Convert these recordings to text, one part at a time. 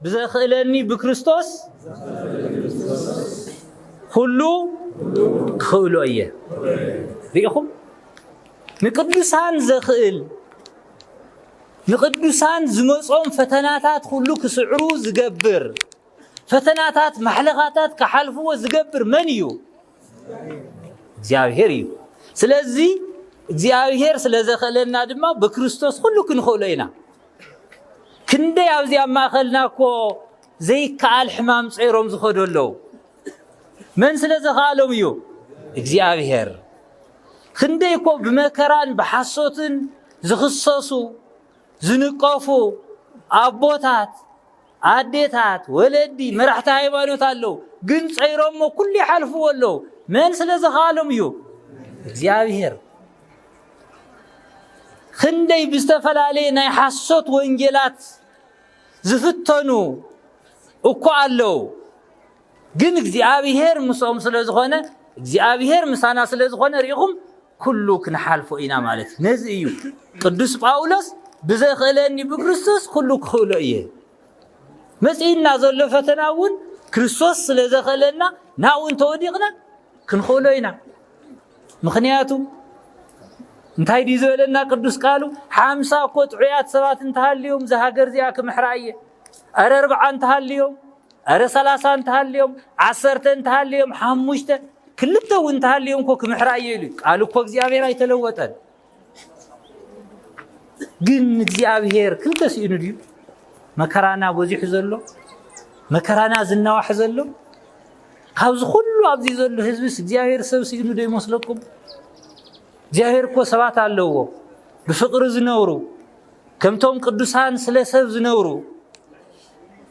بزخلني بكريستوس كله خلو ايه ريخم نقدسان زخل نقدسان زمصوم فتناتات كله كسعرو زغبر فتناتات محلقاتات كحلفو زغبر من يو እግዚአብሔር እዩ ስለዚህ እግዚአብሔር ስለዘኸለና ድማ በክርስቶስ ሁሉ ክንخولይና ክንደ ያብዚያ ማኸልናኮ ዘይካል ሕማም ጽይሮም ዝኸደለው من ስለዘኻሎም እዩ እግዚአብሔር ክንደይኮ በመከራን በሐሶትን ዝኽሰሱ ዝንቀፉ አቦታት አዴታት ወለዲ መራሕታ ሃይማኖት አለው ግን ጽይሮም ኩሉ ይሐልፉወለው من ስለዘኻሎም እዩ እግዚአብሔር ክንደይ ብስተፈላለየ ናይ ሐሶት ወንጌላት ዝፍተኑ እኮ አለው ግን እግዚአብሔር ምሶም ስለዝኾነ እግዚአብሔር ምሳና ስለዝኾነ ሪኹም ኩሉ ክንሐልፎ ኢና ማለት ነዚ እዩ ቅዱስ ጳውሎስ ብዘኸለኒ በክርስቶስ ኩሉ ክኽእሎ እየ መጽኢና ዘሎ ፈተናውን ክርስቶስ ስለዘኸለና ናውን ተወዲቕና ክንخولይና ምክንያቱ እንታይ ዲዘለና ቅዱስ ቃሉ 50 ቆጥዑያት ሰባት እንተሃልዮም ዘሃገር ዚያ ክምሕራየ አረ 40 እንተሃልዮም አረ 30 እንተሃልዮም 10 እንተሃልዮም 5 ክልተው እንተሃልዮም ኮ ክምሕራየ ይሉ ቃሉ ኮ እግዚአብሔር አይተለወጠን ግን እግዚአብሔር ክንተስኢኑ ዲዩ መከራና በዚሕ ዘሎ መከራና ዝናዋሕ ዘሎ ካብዝ ሁሉ አብዚ ዘሎ ህዝብስ እግዚአብሔር ሰብ ሲኑ ደይ መስለኩም እግዚአብሔር ኮ ሰባት አለው በፍቅር ዝነውሩ ከምቶም ቅዱሳን ስለ ሰብ ዝነውሩ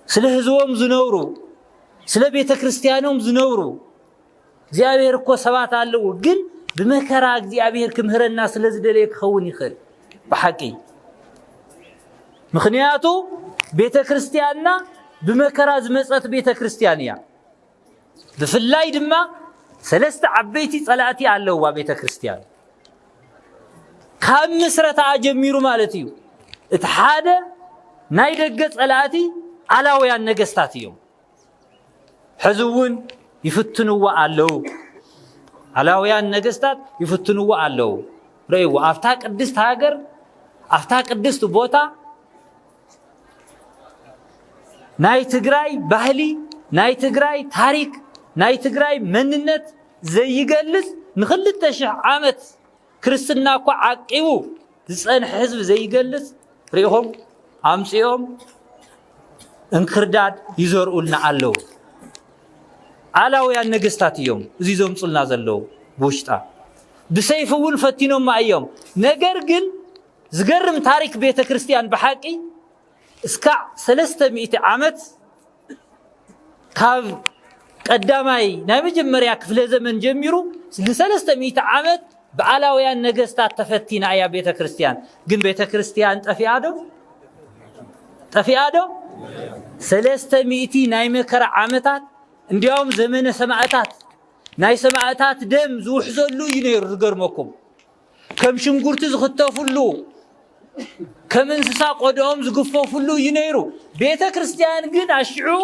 ስለ ህዝቦም ዝነውሩ ስለ ቤተ ክርስቲያኖም ዝነውሩ እግዚአብሔር ኮ ሰባት አለው ግን በመከራ እግዚአብሔር ክምህረና ስለ ዝደለ ይኸውን ይኽል በሐቂ ምክንያቱ ቤተ ክርስቲያንና በመከራ ዝመጸት ቤተ ክርስቲያን ያ بفلاي دما ثلاثه عبيتي صلاتي አለዋ ቤተ ክርስቲያን ካብ መስረታ አጀሚሩ ማለት እዩ እትሓደ ናይ ደገ ጸላቲ አላውያን ነገስታት እዮም ሕዝውን ይፍትኑዋ አለው አላውያን ነገስታት ይፍትኑዋ አለው ረይዋ አፍታ ቅድስት ሀገር አፍታ ቅድስት ቦታ ናይ ትግራይ ባህሊ ናይ ትግራይ ታሪክ ናይ ትግራይ መንነት ዘይገልጽ ንኽልተ ሺህ ዓመት ክርስትና እኮ ዓቂቡ ዝጸንሕ ህዝብ ዘይገልጽ ሪኦም አምጽኦም እንክርዳድ ይዘርኡልና አለው አላውያን ነገስታት እዮም እዚ ዘምጽልና ዘለው ቦሽጣ ብሰይፉን ፈቲኖም ማየም ነገር ግን ዝገርም ታሪክ ቤተ ክርስቲያን በሐቂ እስከ 300 ዓመት ካብ ቀዳማይ ናይ መጀመሪያ ክፍለ ዘመን ጀሚሩ ለ300 ዓመት በአላውያን ነገስታት ተፈቲና ያ ቤተ ክርስቲያን ግን ቤተ ክርስቲያን ጠፊአዶ 300 ናይ መከራ ዓመታት እንዲያውም ዘመነ ሰማዕታት ናይ ሰማዕታት ደም ዝውሕዘሉ ይነይሩ ዝገርመኩም ከም ሽንጉርቲ ዝኽተፉሉ ከም እንስሳ ቆዳኦም ዝግፈፉሉ ይነይሩ ቤተ ክርስቲያን ግን አሽዑ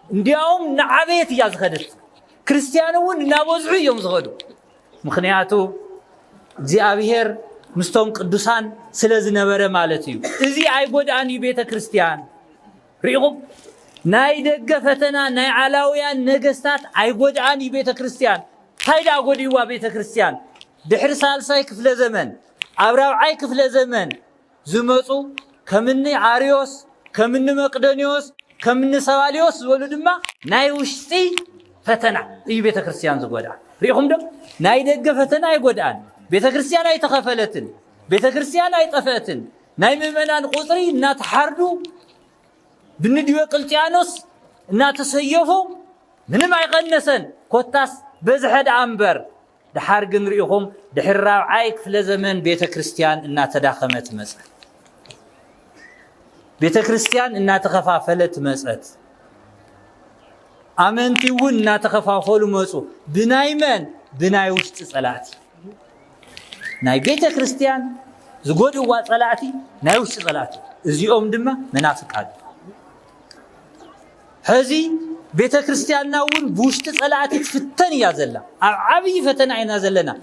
እንዲያውም ንዓቤት ያዝኸደት ክርስቲያኑን ናበዝሑ እዮም ዝኸዱ ምክንያቱ እግዚአብሔር ምስቶም ቅዱሳን ስለዝነበረ ማለት እዩ እዚ አይጎዳኒ ቤተ ክርስቲያን ሪቁም ናይ ደገ ፈተና ናይ ዓላውያን ነገስታት አይጎዳኒ ቤተ ክርስቲያን ታይዳ ጎዲዋ ቤተ ክርስቲያን ድሕሪ ሳልሳይ ክፍለ ዘመን አብራብዓይ ክፍለ ዘመን ዝመጹ ከምኒ አሪዮስ ከምኒ መቅዶኒዮስ ከምኒ ሰባሊዮስ ዝበሉ ድማ ናይ ውሽጢ ፈተና እዩ ቤተ ክርስቲያን ዝጎዳ ሪቁም ዶ ናይ ደገ ፈተና አይጎዳን ቤተ ክርስቲያን አይተኸፈለትን ቤተ ክርስቲያን አይጠፈትን ናይ ምእመናን ቁጥሪ እናተሐርዱ ብንዲዮቅልጥያኖስ እናተሰየፉ ምንም አይቀነሰን ኮታስ በዝሐድ አንበር ድሓር ግን ሪኢኹም ድሕሪ ራብዓይ ክፍለ ዘመን ቤተ ክርስቲያን እናተዳኸመት መጸት ቤተ ክርስቲያን እናተኸፋፈለት መጸት አመንቲውን እናተኸፋፈሉ መጹ ብናይመን ብናይ ውሽጥ ጸላቲ ናይ ቤተ ክርስቲያን ዝጎድዋ ጸላቲ ናይ ውሽጥ ጸላቲ እዚኦም ድማ መናፍቃት هذه بيت كريستيان ناون بوشت صلاه تفتن يا زلا عبي فتن عينا زلنا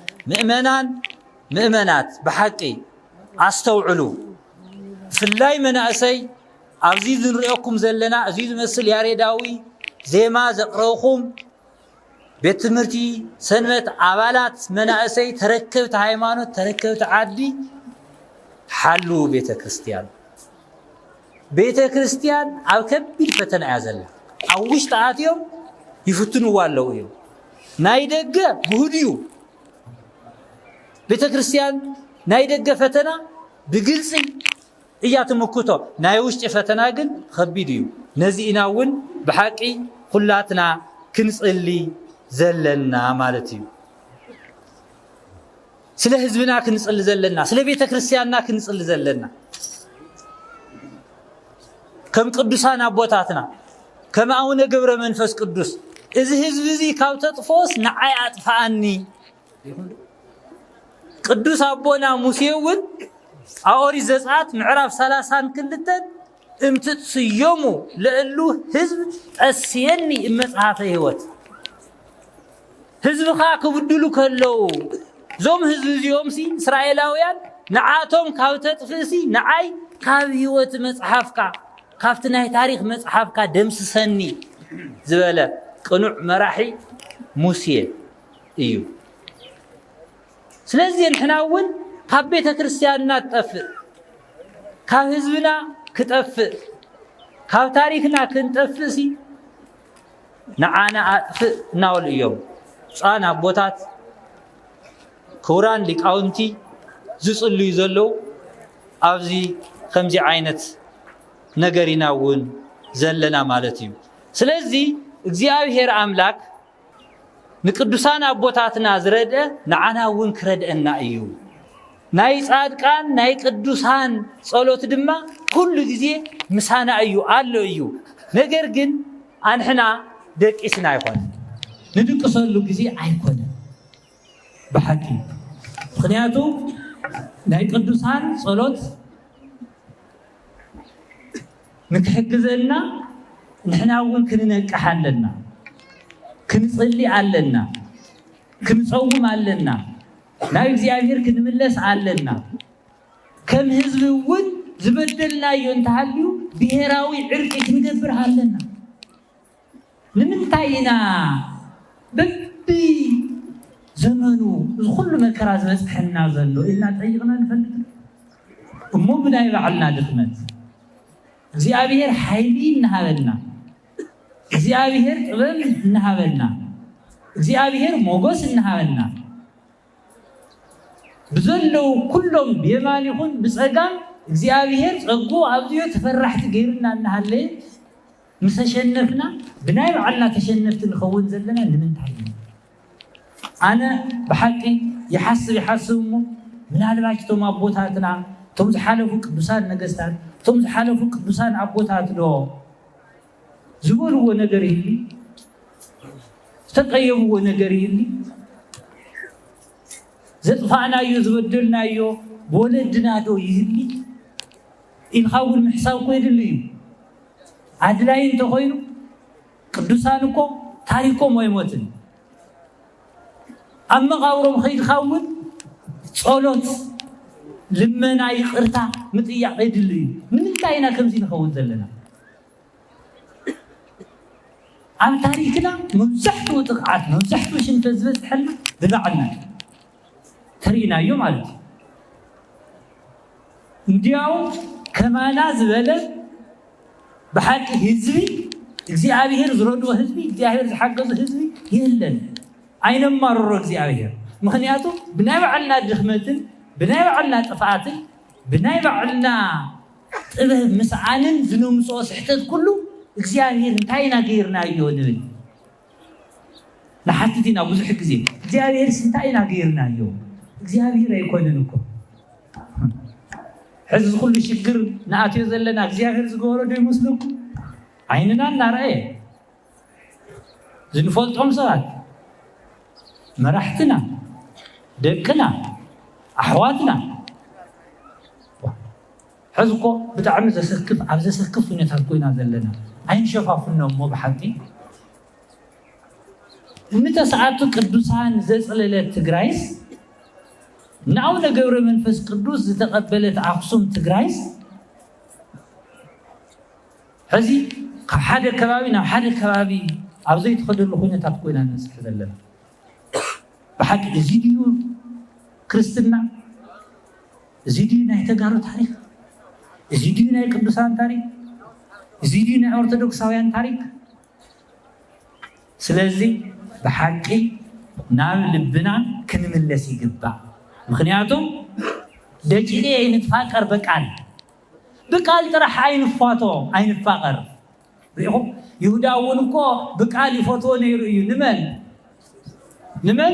مؤمنات بحقي استوعلوا في الله مناسي عزيز نريكم زلنا عزيز مسل ياريداوي زيما زقروكم بيت تمرتي سنمت عبالات مناسي تركبت هايمانوت تركبت عادي حلو بيت كريستيان او كبير فتن عزلا اوش تعاتيهم يفتنوا والو يو نايدغ بهديو بيت كريستيان نايدغ فتنا بغلصي اياتمكوتو نايوش فتنا كن خبيديو نزيناون بحقي كلاتنا كنصلي زلنا مالتي سله حزبنا كنصلي زلنا سله بيت كريستياننا كنصلي زلنا كم قدسان ابوتاتنا كما أون جبر منفس قدوس إذا هزبزي كاوتت فوس نعي أطفأني قدوس أبونا موسيون أوري ززعات معرف سلاسان كلتن امتتصيومو لألو هزب أسيني إمتعافي هوت هزب خاكو بدلو كلو زوم هزب زيومسي إسرائيلاويان نعاتهم كاوتت فسي نعي كاوي هوت متعافكا كافتنا تاريخ مصحفك دمس سني زباله قنوع مراحي موسى ايو سلازي نحناون كاب بيت كريستياننا طف كاب حزبنا كطف كاب تاريخنا كنطفسي نعانا اطف ناول اليوم صانا بوتات كوران لقاونتي زصلي يزلو ابزي خمزي عينت نغريناون زلنا مالتي سلازي እግዚአብሔር አምላክ ንቅዱሳን አቦታትና ዝረደ ንዓናውን ክረደና እዩ ናይ ጻድቃን ናይ ቅዱሳን ጸሎት ድማ ሁሉ ጊዜ ምሳና እዩ አለ እዩ ነገር ግን አንሕና ደቂስና አይሆን ንድቅሰሉ ጊዜ አይኮነ በሐቂ ምክንያቱ ናይ ቅዱሳን ጸሎት نكحجزنا نحن أول كنا كحلنا كنصلي علنا كنصوم علنا لا يزيادير كنملس علنا كم هزبون زبدلنا ينتهليو بهراوي عرق كندبر علنا نمنتاينا ببي زمنو كل مكراز مسحنا زلو إلا طيقنا نفلت مو بناي بعلنا دخمت እግዚአብሔር ኃይልን ነሃበልና እግዚአብሔር ጥበብ ነሃበልና እግዚአብሔር ሞገስ ነሃበልና بزلو كلهم بيمان يكون بصقام እግዚአብሔር ጸጉ አብዚዮ ተፈራሕት ገይርና እናሃለ ምሰሸነፍና ብናይ ባዓልና ተሸነፍት ንኸውን ዘለና ንምንታይ أنا بحقي يحسب ምናልባችቶም አቦታትና ቶም ዝሓለፉ ቅዱሳን ነገስታት ቶም ዝሓለፉ ቅዱሳን አቦታት ዶ ዝወልዎ ነገር ይሊ ተቀየምዎ ነገር ይሊ ዘጥፋናዮ ዝበደልናዮ ወለድና ዶ ይሊ ኢልኻውን ምሕሳብ ኮይድልዩ አድላይ እንተኮይኑ ቅዱሳን እኮ ታሪኮም አይሞትን አመቃብሮም ኸይድኻውን ጸሎት لمن يقرتا متيا قيدلي من تاينا كمزي نخون زلنا عن تاريخنا مزحتو تقعات مزحتو شنت زبز حل دبعنا ترينا يوم عاد ندياو كما نازل بحق حزبي እግዚአብሔር ዝረዶ ህዝቢ እግዚአብሔር ዝሐገዘ ህዝቢ የለን አይነማ ሮሮ እግዚአብሔር ምክንያቱ ብናይ ባዓልና ድኽመትን بناي بعلنا طفعات بناي بعلنا طبه مسعانن زنومصو سحتت كله እግዚአብሔር እንታይና ገይርና ይሆንል ለሐትቲና ብዙሕ ጊዜ እግዚአብሔር እንታይና ገይርና ይሆ እግዚአብሔር አይኮነን እኮ ሕዝ ሁሉ ችግር ናአትዮ ዘለና እግዚአብሔር ዝገበሮ ዶ ይመስልኩ አይንና ናራየ ዝንፈልጦም ሰባት መራሕትና ደቅና أحواتنا حزقو بتعمل زسكف عبز زسكف ونتهكونا ذلنا عين شفافنا مو بحقي متى ساعات قدوسان زصللت تግራይስ نعونا ገብረ መንፈስ ቅዱስ ዝተቀበለት አክሱም ትግራይስ ሕዚ ካብ ሓደ ከባቢ ናብ ሓደ ከባቢ ኣብ ዘይትኸደሉ ኩነታት ኮይና ንስሕ ዘለና ብሓቂ እዚ ድዩ ክርስትና እዚ ድዩ ናይ ተጋሩ ታሪክ እዚ ድዩ ናይ ቅዱሳን ታሪክ እዚ ድዩ ናይ ኦርቶዶክሳውያን ታሪክ ስለዚህ بحق نام لبنا كنملس يقبع مخنياتهم دقيقة ينتفاقر بقال ترى عين فاتو عين فاقر ريحهم يهوداونكو بقال يفاتو نيرؤيو نمن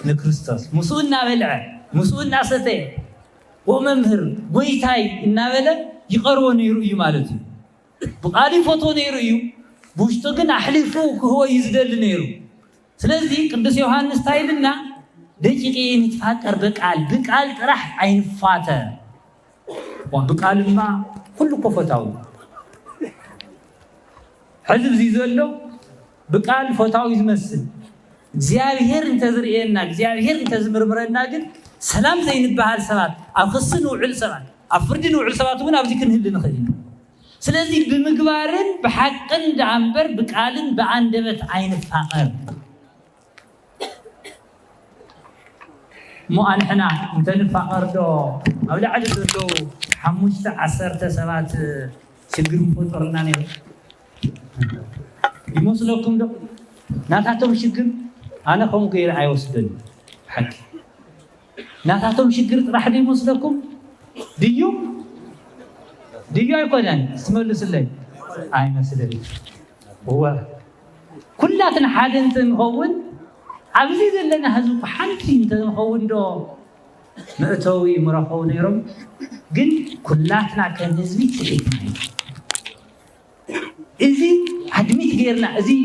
نكريستوس مسؤولنا بلع مسؤولنا ستي وممهر ويتاي النابلة يقروا نيرؤيو مالتي بقال يفاتو نيرؤيو بوشتو كن أحلفوك هو يزدل نيرو ስለዚህ ቅዱስ ዮሐንስ ታይልና ደቂቄ ንትፋቀር በቃል ጥራህ አይንፋተ ወበቃልማ ሁሉ ኮፈታው ሕዝብ ዝይዘሎ በቃል ፎታው ይመስል እግዚአብሔር እንተዝርኤና እግዚአብሔር እንተዝምርምረና ግን ሰላም ዘይንባሃል ሰባት ኣብ ክስን ውዕል ሰባት ኣብ ፍርድን ውዕል ሰባት ግን ኣብዚ ክንህል ንኽእል ስለዚህ ብምግባርን በሐቅን ዳንበር በቃልን በአንደበት አይንፋቀር مو أنحنا متنفقر دو أولا عدد دو حموشت عصرت سبات شجرون فطرنا نيو يموصلكم دو ناتاتهم شجر أنا قوم غير عيوسدن حكي ناتاتهم شجر راح دي يموصلكم ديو يقولن اسمه لسلي أي مسدري هو كلاتنا حادن تنقون عبزيد لنا هزوق حنتين تنخون دو مأتوي مرخون يرم قل كلاتنا كان نزبي تحيطنا إذي عدميت غيرنا إذي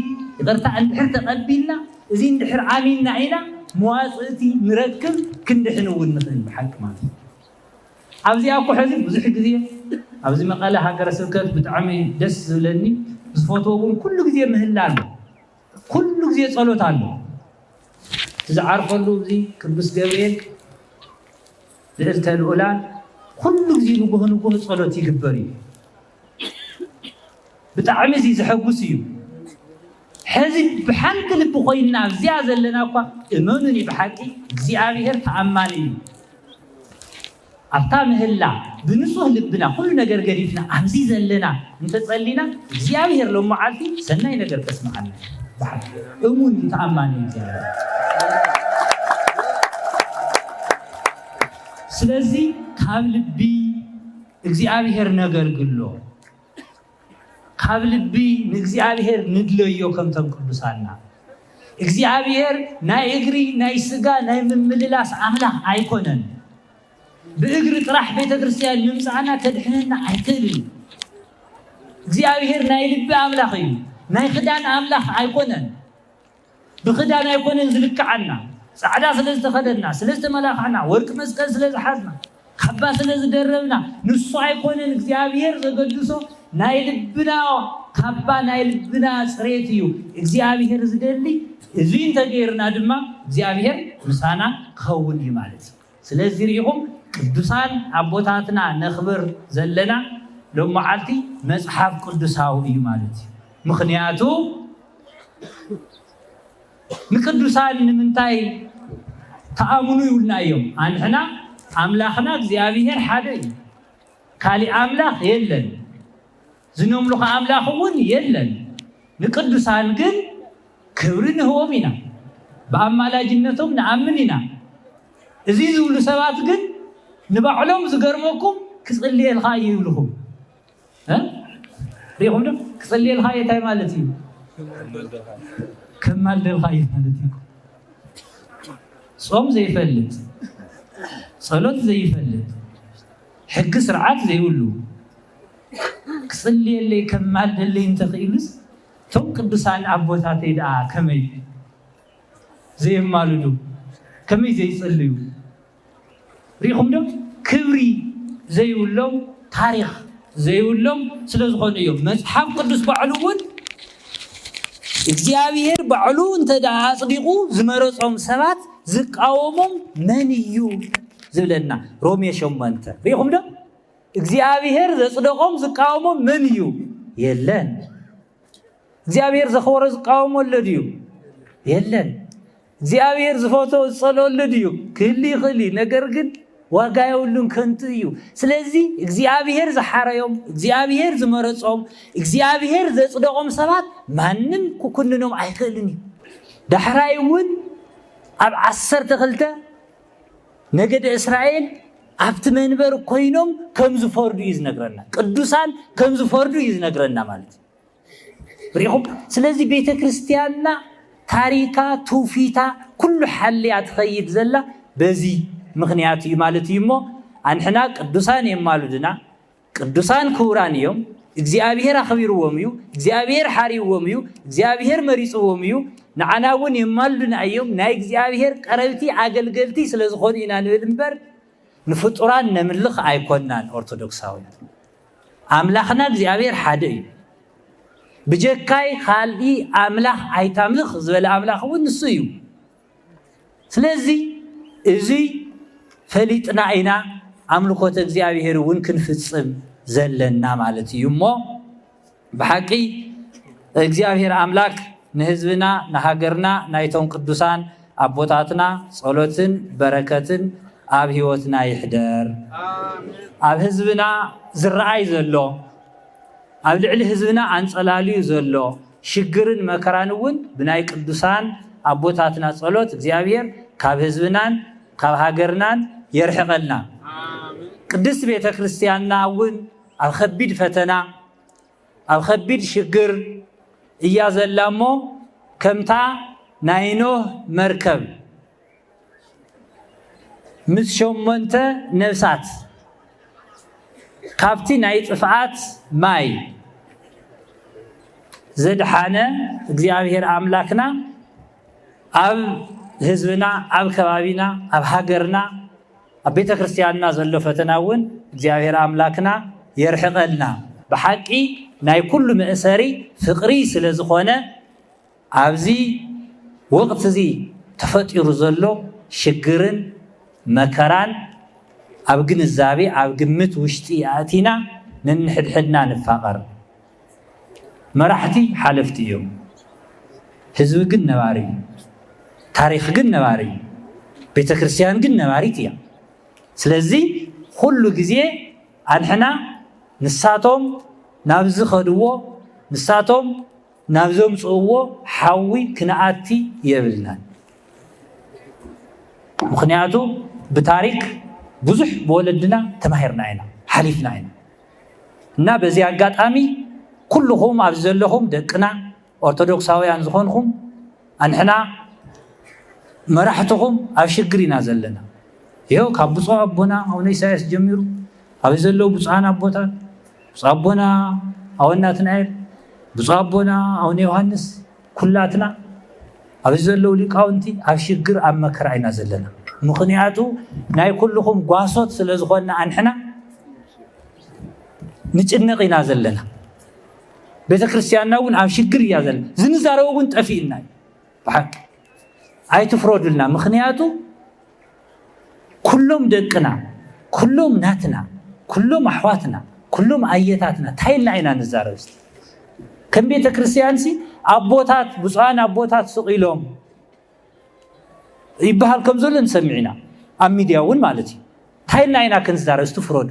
غرتا اندحر تقبلنا إذي اندحر عاملنا عينا مواصلتي مركب كندحنون مثلا بحق مالي عبزي أكو حزب بزح قذية عبزي مقالة هاكرا سلكات بتعمي دس لني بزفوتوهم كل قذية مهلانه كل قذية صلوت عنه إذا عرفوا له زي كبس جبريل لقيت الأولاد كل زي نجوه صلاتي كبري بتعمل زي زحبوسيو حزب بحنك اللي بخوينا زيادة لنا قا إيمانني بحكي زي عبير تعماني أبتام هلا بنصه لبنا كل نجار قريبنا عمزيز لنا أنت تسألينا زي عبير لو معلتي سنة نجار تسمعنا بحكي إيمانني تعماني زيادة ስለዚህ ካብ ልቢ እግዚአብሔር ነገር ግሎ ካብ ልቢ ንእግዚአብሔር ንድለዮ ከምተም ቅዱሳና እግዚአብሔር ናይ እግሪ ናይ ስጋ ናይ ምምልላስ አምላክ አይኮነን በእግሪ ጥራህ ቤተክርስቲያን ንምጻና ተድሕነና አይክልን እግዚአብሔር ናይ ልቢ አምላክ እዩ ናይ ክዳን አምላክ አይኮነን بخدان يكون زلك عنا سعدا سلز تخدنا سلز تملاخنا ورق مسكن سلز حزنا خبا سلز دربنا نصا يكون እግዚአብሔር ዘገድሶ ናይልብና خبا ናይልብና ጽሬትዩ እግዚአብሔር ዝደሊ እዚን ተገይርና ድማ እግዚአብሔር ምሳና ከውን ይማለት ስለዚህ ሪኹም ቅዱሳን አቦታትና ነኽብር ዘለና ለማዓልቲ መጽሐፍ ቅዱሳው እዩ ማለት ምክንያቱ ንቅዱሳን ንምንታይ ተአምኑ ይውልናዮም አንሕና አምላኽና እግዚአብሔር ሓደ እዩ ካሊ አምላኽ የለን ዝነምልኹ አምላኽ እውን የለን ንቅዱሳን ግን ክብሪ ንህቦም ኢና በአማላጅነቶም ንአምን ኢና እዚ ዝብሉ ሰባት ግን ንባዕሎም ዝገርመኩም ክጽልየልኻ ይብልኹም ሪኹም ዶ ክጽልየልኻ እንታይ ማለት እዩ كمال للغاية مالتي صوم زي فلت صلاة زي فلت حق سرعات زي يقولوا كصلي اللي كمال اللي انت خيلس تو قدسان عبوتاتي دا كمي زي مالدو كمي زي يصليو ريخم دو كبري زي يقولوا تاريخ ዘይብሎም ስለዝኾኑ እዮም መጽሓፍ ቅዱስ ባዕሉውን እግዚአብሔር ባዕሉ እንተዳ አጽዲቁ ዝመረጾም ሰባት ዝቃወሞም መን እዩ ዝብለና ሮሜ 8 ሪኹም ዶ እግዚአብሔር ዘጽደቆም ዝቃወሞም መን እዩ የለን እግዚአብሔር ዘኽወረ ዝቃወሞለ ድዩ የለን እግዚአብሔር ዝፈቶ ዝጸለየለ ድዩ ክሊ ነገር ግን ዋጋ የውሉን ከንቱ እዩ ስለዚህ እግዚአብሔር ዝሓረዮም እግዚአብሔር ዝመረጾም እግዚአብሔር ዘጽደቆም ሰባት ማንም ኩኩንኖም አይክእልን ዳሕራይውን ኣብ 12 ነገደ እስራኤል ኣብቲ መንበር ኮይኖም ከም ዝፈርዱ ይዝነግረና ቅዱሳን ከም ዝፈርዱ ይዝነግረና ማለት ሪኹም ስለዚህ ቤተ ክርስቲያንና ታሪካ ትውፊታ ኩሉ ሓልያ ትኸይድ ዘላ በዚ ምክንያት እዩ ማለት እዩ እሞ አንሕና ቅዱሳን የማሉድና ቅዱሳን ክቡራን እዮም እግዚአብሔር አኽቢርዎም እዩ እግዚአብሔር ሓሪዎም እዩ እግዚአብሔር መሪጽዎም እዩ ንዓናውን የማሉድና እዮም ናይ እግዚአብሔር ቀረብቲ አገልገልቲ ስለዝኾኑ ኢና ንብል እምበር ንፍጡራን ነምልኽ አይኮናን ኦርቶዶክሳውያን አምላኽና እግዚአብሔር ሓደ እዩ ብጀካይ ካልኢ አምላኽ አይታምልኽ ዝበለ አምላኽ እውን ንሱ እዩ ስለዚህ እዚ ፈሊጥና ኢና አምልኮተ እግዚአብሔር እውን ክንፍጽም ዘለና ማለት እዩ እሞ በሐቂ እግዚአብሔር አምላክ ንህዝብና ንሃገርና ናይቶም ቅዱሳን አቦታትና ጸሎትን በረከትን ኣብ ህይወትና ይሕደር ኣብ ህዝብና ዝረአይ ዘሎ ኣብ ልዕሊ ህዝብና አንጸላልዩ ዘሎ ሽግርን መከራን እውን ብናይ ቅዱሳን አቦታትና ጸሎት እግዚአብሔር ካብ ህዝብናን ካብ ሃገርናን يرحقنا قدس بيت كريستياننا ون أو خبيد فتنا أو خبيد شجر إيازلامو كمتا ناينوه مركب متشومنت نفسات كافتي نايت افعات ماي زد حانا እግዚአብሔር አምላክና ኣብ ህዝብና ኣብ ከባቢና ኣብ ሃገርና ኣብ ቤተ ክርስቲያንና ዘሎ ፈተናውን እግዚአብሔር አምላክና يرحقልና በሐቂ ናይ ኩሉ መእሰሪ ፍቅሪ ስለዝኾነ ኣብዚ ወቅት እዚ ተፈጢሩ ዘሎ ሽግርን መከራን ኣብ ግንዛቤ ኣብ ግምት ውሽጢ ኣቲና ነንሕድሕድና ንፋቀር መራሕቲ ሓለፍቲ እዮም ህዝብ ግን ነባሪ ታሪክ ግን ነባሪ ቤተ ክርስቲያን ግን ነባሪት እያ ስለዚ ሁሉ ጊዜ አንሕና ንሳቶም ናብዚ ኸድዎ ንሳቶም ናብዞም ጽውዎ ሓዊ ክነኣቲ የብልናን ምክንያቱ በታሪክ ብዙሕ በወለድና ተማሂርና ኢና ሓሊፍና ኢና እና በዚህ አጋጣሚ ኩልኹም ኣብ ዘለኹም ደቅና ኦርቶዶክሳውያን ዝኾንኹም አንሕና መራሕትኹም ኣብ ሽግር ኢና ዘለና ይኸው ካብ ብፁዕ ኣቦና ኣቡነ ኢሳያስ ጀሚሩ ኣብ ዘለዉ ብፁዓን ኣቦታት ብፁዕ ኣቦና ኣቡነ ናትናኤል ብፁዕ ኣቦና ኣቡነ ዮሐንስ ኩላትና ኣብ ዘለዉ ሊቃውንቲ ኣብ ሽግር ኣብ መከራ ኢና ዘለና ምክንያቱ ናይ ኩልኹም ጓሶት ስለዝኾንና አንሕና ንጭነቕ ኢና ዘለና ቤተ ክርስቲያንና እውን ኣብ ሽግር እያ ዘለና ዝንዛረቡ እውን ጠፊእና በሐቂ ኣይትፍረዱልና ምክንያቱ ኩሎም ደቅና ኩሎም ናትና ኩሎም ኣሕዋትና ኩሎም ኣየታትና ታይልና ኢና ንዛረብ ከም ቤተ ክርስቲያንሲ ኣቦታት ብፁዓን ኣቦታት ስቂሎም ይበሃል ከም ዘሎ ንሰሚዕና ኣብ ሚድያ እውን ማለት እዩ ታይልና ኢና ክንዛረብ ትፍረዱ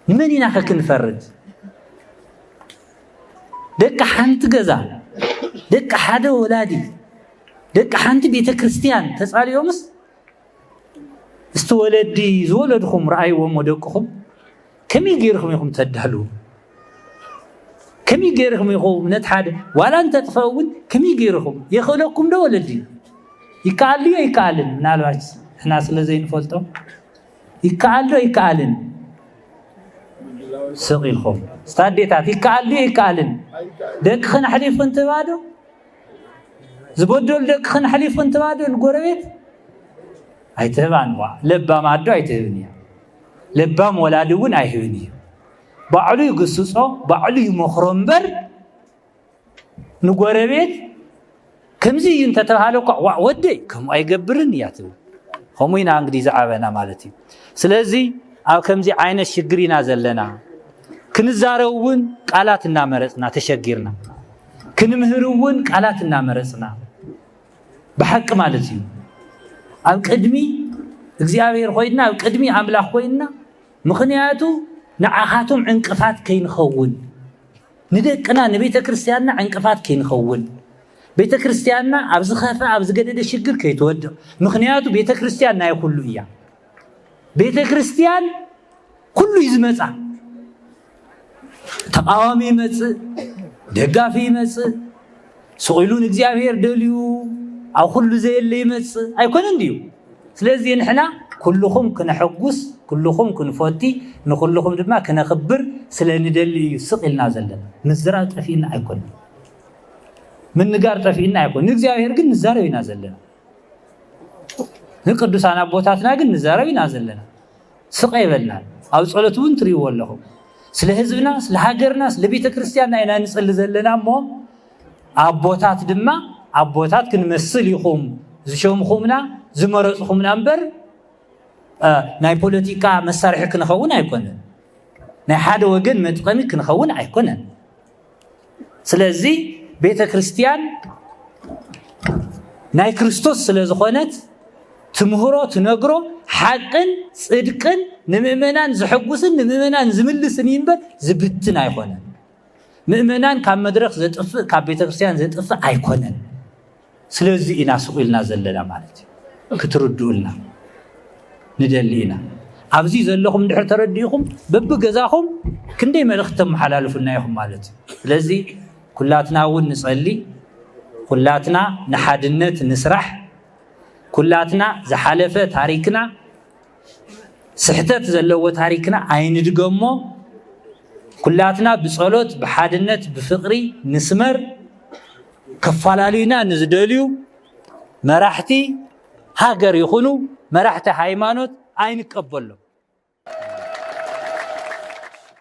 ንመን ኢና ክንፈርድ ደቂ ሓንቲ ገዛ ደቂ ሓደ ወላዲ ደቂ ሓንቲ ቤተ ክርስቲያን ተጻልዮምስ استولدي زولدكم رأيهم ودقكم كم يجيركم يخم تدهلوا كم يجيركم يخم نتحد ولا أنت تفاون كم يجيركم يخلقكم ده ولدي يكالي يكالن نالواج إحنا سلزين فلتو يكالو يكالن سقيلكم استعديتات يكالي يكالن دك خن حليف أنت بعده زبودل دك خن حليف أنت بعده الجوربيت አይተባን ዋ ለባም አዶ አይተብኒያ ለባም ወላድውን አይህብኒ ባዕሉ ይግስጾ ባዕሉ ይመክሮምበር ንጎረቤት ከምዚ እንተ ተባሃለ ወደይ ከም አይገብርን ያትብ ሆሞይና እንግዲህ ዘዓበና ማለት እዩ ስለዚ ኣብ ከምዚ ዓይነት ሽግሪና ዘለና ክንዛረውን ቃላትና መረጽና ተሸጊርና ክንምህርውን ቃላትና መረጽና በሐቅ ማለት እዩ ኣብ ቅድሚ እግዚአብሔር ሆይና ኣብ ቅድሚ አምላክ ሆይና ምኽንያቱ ንዓኻቶም ዕንቅፋት ከይንኸውን ንደቅና ንቤተ ክርስቲያንና ዕንቅፋት ከይንኸውን ቤተ ክርስቲያንና ኣብ ዝኸፈ ኣብ ዝገደደ ሽግር ከይትወድቕ ምኽንያቱ ቤተ ክርስቲያን ናይ ኩሉ እያ ቤተ ክርስቲያን ኩሉ ይዝመጻ ተቃዋሚ ይመጽእ ደጋፊ ይመጽእ ስቑሉን እግዚአብሔር ደልዩ ኣብ ኩሉ ዘየለ ይመጽእ ኣይኮነን ድዩ ስለዚህ ንሕና ኩልኹም ክነሐጉስ ኩልኹም ክንፈቲ ንኩልኹም ድማ ክነኽብር ስለንደሊ እዩ ስቕልና ዘለና ምዝራብ ጠፊእና ኣይኮነን ምንጋር ጠፊእና ኣይኮነን እግዚአብሔር ግን ንዛረብ ኢና ዘለና ንቅዱሳን አቦታትና ግን ንዛረብ ኢና ዘለና ስቕ ይበልናል ኣብ ጸሎት እውን ትሪእዎ ኣለኹም ስለ ህዝብና ስለ ሃገርና ስለ ቤተ ክርስቲያንና ኢና ንጸሊ ዘለና እሞ አቦታት ድማ አቦታት ክንመስል ኢኹም ዝሾምኹምና ዝመረጽኹምና እምበር ናይ ፖለቲካ መሳርሒ ክንኸውን ኣይኮነን ናይ ሓደ ወገን መጥቀሚ ክንኸውን ኣይኮነን ስለዚ ቤተ ክርስቲያን ናይ ክርስቶስ ስለ ዝኾነት ትምህሮ ትነግሮ ሓቅን ጽድቅን ንምእመናን ዝሕጉስን ንምእመናን ዝምልስን እምበር ዝብትን ኣይኮነን ምእመናን ካብ መድረኽ ዘጥፍእ ካብ ቤተ ክርስቲያን ዘጥፍእ ኣይኮነን ስለዚ ኢና ስቑልና ዘለና ማለት እዩ ክትርድኡልና ንደሊ ኢና ኣብዚ ዘለኹም ድሕር ተረዲኹም በብገዛኹም ክንደይ መልእኽቲ ተመሓላልፉልና ኢኹም ማለት እዩ ስለዚ ኩላትና እውን ንጸሊ ኩላትና ንሓድነት ንስራሕ ኩላትና ዝሓለፈ ታሪክና ስሕተት ዘለዎ ታሪክና ኣይንድገሞ ኩላትና ብጸሎት ብሓድነት ብፍቕሪ ንስመር ከፋላሉና ንዝደልዩ መራሕቲ ሃገር ይኹኑ መራሕቲ ሃይማኖት ኣይንቀበሎም